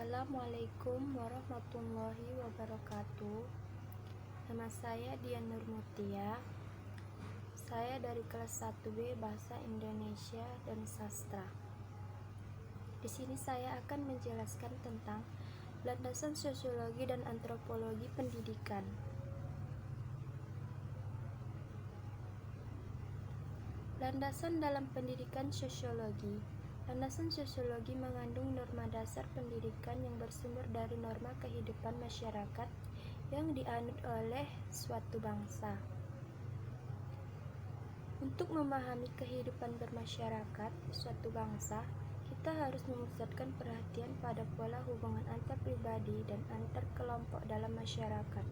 Assalamualaikum warahmatullahi wabarakatuh. Nama saya Dian Nurmutia. Saya dari kelas 1B Bahasa Indonesia dan Sastra. Di sini saya akan menjelaskan tentang landasan sosiologi dan antropologi pendidikan. Landasan dalam pendidikan sosiologi. Landasan sosiologi mengandung norma dasar pendidikan yang bersumber dari norma kehidupan masyarakat yang dianut oleh suatu bangsa. Untuk memahami kehidupan bermasyarakat suatu bangsa, kita harus memusatkan perhatian pada pola hubungan antar pribadi dan antar kelompok dalam masyarakat.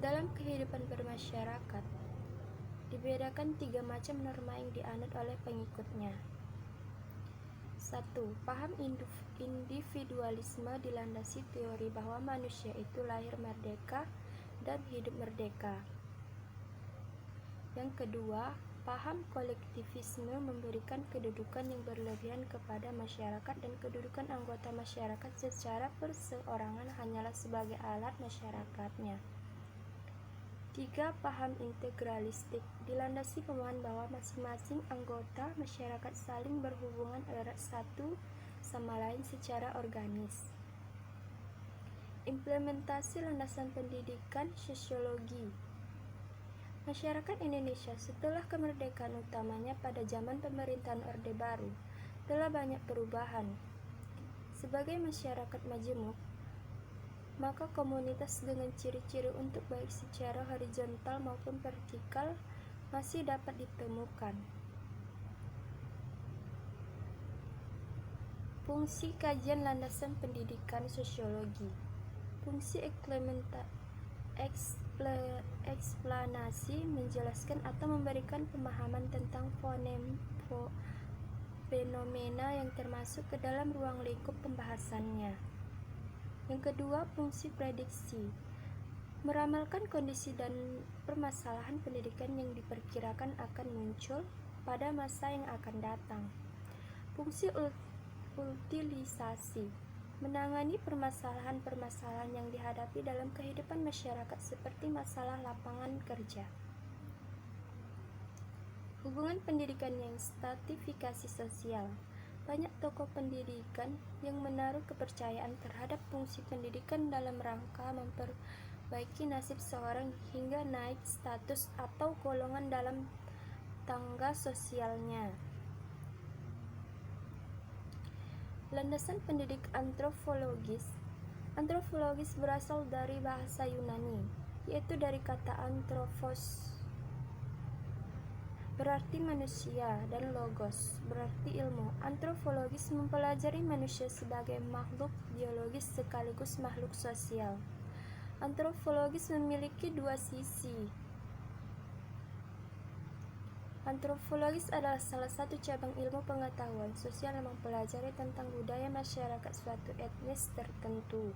Dalam kehidupan bermasyarakat, dibedakan 3 macam norma yang dianut oleh pengikutnya. 1. Paham individualisme dilandasi teori bahwa manusia itu lahir merdeka dan hidup merdeka. Yang kedua, paham kolektivisme memberikan kedudukan yang berlebihan kepada masyarakat dan kedudukan anggota masyarakat secara perseorangan hanyalah sebagai alat masyarakatnya. 3. Paham integralistik dilandasi pemahaman bahwa masing-masing anggota masyarakat saling berhubungan erat satu sama lain secara organis. Implementasi landasan pendidikan sosiologi. Masyarakat Indonesia setelah kemerdekaan utamanya pada zaman pemerintahan Orde Baru telah banyak perubahan. Sebagai masyarakat majemuk, maka komunitas dengan ciri-ciri untuk baik secara horizontal maupun vertikal masih dapat ditemukan. Fungsi kajian landasan pendidikan sosiologi. Fungsi eksplanasi menjelaskan atau memberikan pemahaman tentang fenomena yang termasuk ke dalam ruang lingkup pembahasannya. Yang kedua, fungsi prediksi meramalkan kondisi dan permasalahan pendidikan yang diperkirakan akan muncul pada masa yang akan datang. Fungsi utilisasi menangani permasalahan-permasalahan yang dihadapi dalam kehidupan masyarakat seperti masalah lapangan kerja. Hubungan pendidikan yang stratifikasi sosial. Banyak tokoh pendidikan yang menaruh kepercayaan terhadap fungsi pendidikan dalam rangka memperbaiki nasib seorang hingga naik status atau golongan dalam tangga sosialnya. Landasan pendidik antropologis. Antropologis berasal dari bahasa Yunani, yaitu dari kata anthropos berarti manusia dan logos berarti ilmu. Antropologis mempelajari manusia sebagai makhluk biologis sekaligus makhluk sosial. Antropologis memiliki 2 sisi. Antropologis adalah salah satu cabang ilmu pengetahuan sosial yang mempelajari tentang budaya masyarakat suatu etnis tertentu.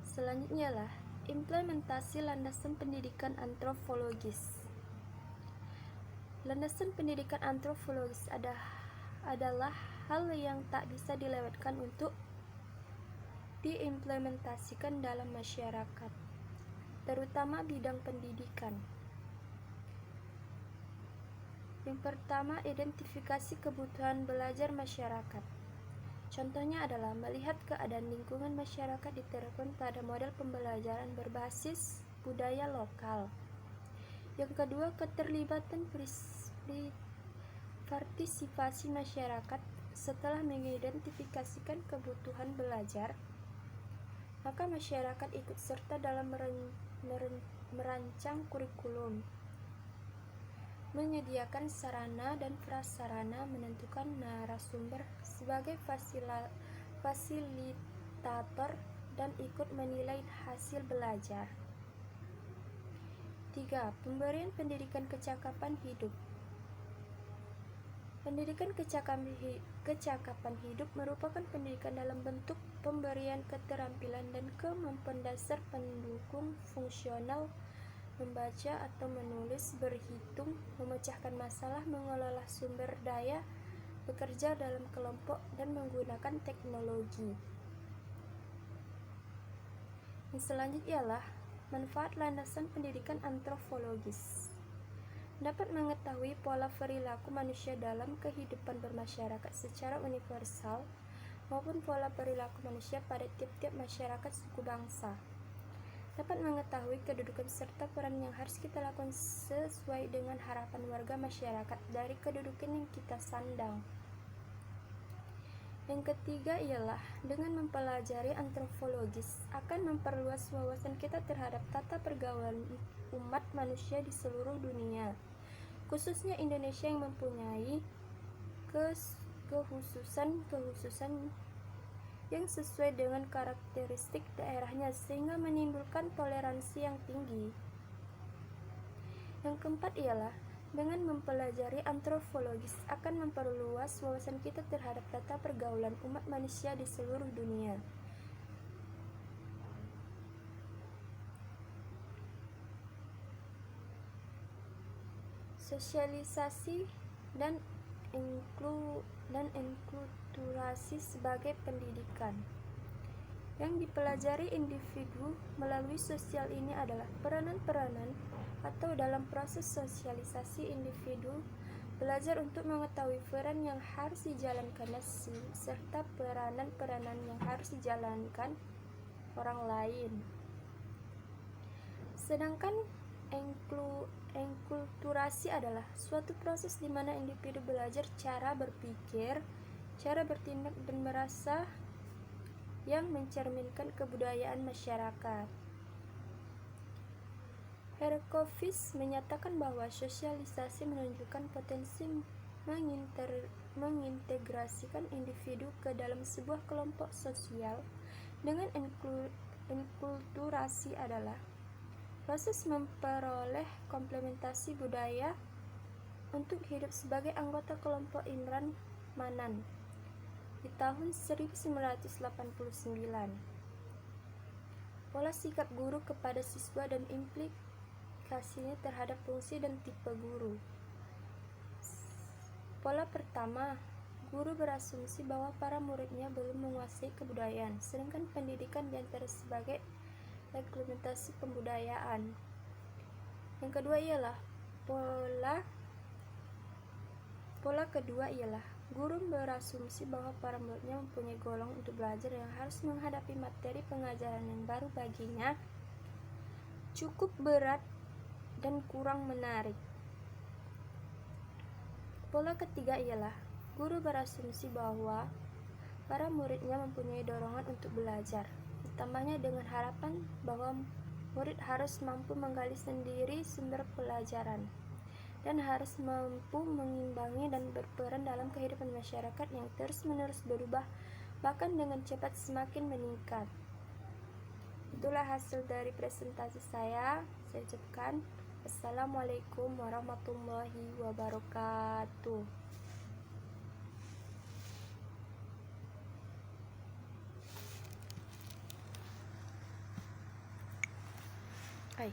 Selanjutnya lah implementasi landasan pendidikan antropologis. Landasan pendidikan antropologis adalah hal yang tak bisa dilewatkan untuk diimplementasikan dalam masyarakat, terutama bidang pendidikan. Yang pertama, identifikasi kebutuhan belajar masyarakat. Contohnya adalah melihat keadaan lingkungan masyarakat diterapkan pada model pembelajaran berbasis budaya lokal. Yang kedua, keterlibatan partisipasi masyarakat. Setelah mengidentifikasikan kebutuhan belajar, maka masyarakat ikut serta dalam merancang kurikulum, menyediakan sarana dan prasarana, menentukan narasumber sebagai fasilitator, dan ikut menilai hasil belajar. 3. Pemberian pendidikan kecakapan hidup. Pendidikan kecakapan hidup merupakan pendidikan dalam bentuk pemberian keterampilan dan kemampuan dasar pendukung fungsional membaca atau menulis, berhitung, memecahkan masalah, mengelola sumber daya, bekerja dalam kelompok, dan menggunakan teknologi. Yang selanjutnya ialah manfaat landasan pendidikan antropologis. Dapat mengetahui pola perilaku manusia dalam kehidupan bermasyarakat secara universal maupun pola perilaku manusia pada tiap-tiap masyarakat suku bangsa. Dapat mengetahui kedudukan serta peran yang harus kita lakukan sesuai dengan harapan warga masyarakat dari kedudukan yang kita sandang. Yang ketiga ialah dengan mempelajari antropologis akan memperluas wawasan kita terhadap tata pergaulan umat manusia di seluruh dunia, khususnya Indonesia yang mempunyai kekhususan yang sesuai dengan karakteristik daerahnya sehingga menimbulkan toleransi yang tinggi. Yang keempat ialah dengan mempelajari antropologis akan memperluas wawasan kita terhadap tata pergaulan umat manusia di seluruh dunia. Sosialisasi dan enkulturasi sebagai pendidikan. Yang dipelajari individu melalui sosial ini adalah peranan-peranan atau dalam proses sosialisasi individu belajar untuk mengetahui peran yang harus dijalankan serta peranan-peranan yang harus dijalankan orang lain. Sedangkan enkulturasi adalah suatu proses di mana individu belajar cara berpikir, cara bertindak dan merasa yang mencerminkan kebudayaan masyarakat. Herkovics menyatakan bahwa sosialisasi menunjukkan potensi mengintegrasikan individu ke dalam sebuah kelompok sosial, dengan enkulturasi adalah proses memperoleh komplementasi budaya untuk hidup sebagai anggota kelompok Imran Manan di tahun 1989. Pola sikap guru kepada siswa dan implikasinya terhadap fungsi dan tipe guru. Pola pertama, guru berasumsi bahwa para muridnya belum menguasai kebudayaan, sedangkan pendidikan diantara sebagai implementasi pembudayaan. Yang kedua ialah pola kedua ialah guru berasumsi bahwa para muridnya mempunyai golong untuk belajar yang harus menghadapi materi pengajaran yang baru baginya, cukup berat dan kurang menarik. Pola ketiga ialah guru berasumsi bahwa para muridnya mempunyai dorongan untuk belajar, ditambahnya dengan harapan bahwa murid harus mampu menggali sendiri sumber pelajaran dan harus mampu mengimbangi dan berperan dalam kehidupan masyarakat yang terus-menerus berubah, bahkan dengan cepat semakin meningkat. Itulah hasil dari presentasi saya. Saya ucapkan Assalamualaikum warahmatullahi wabarakatuh. Hai.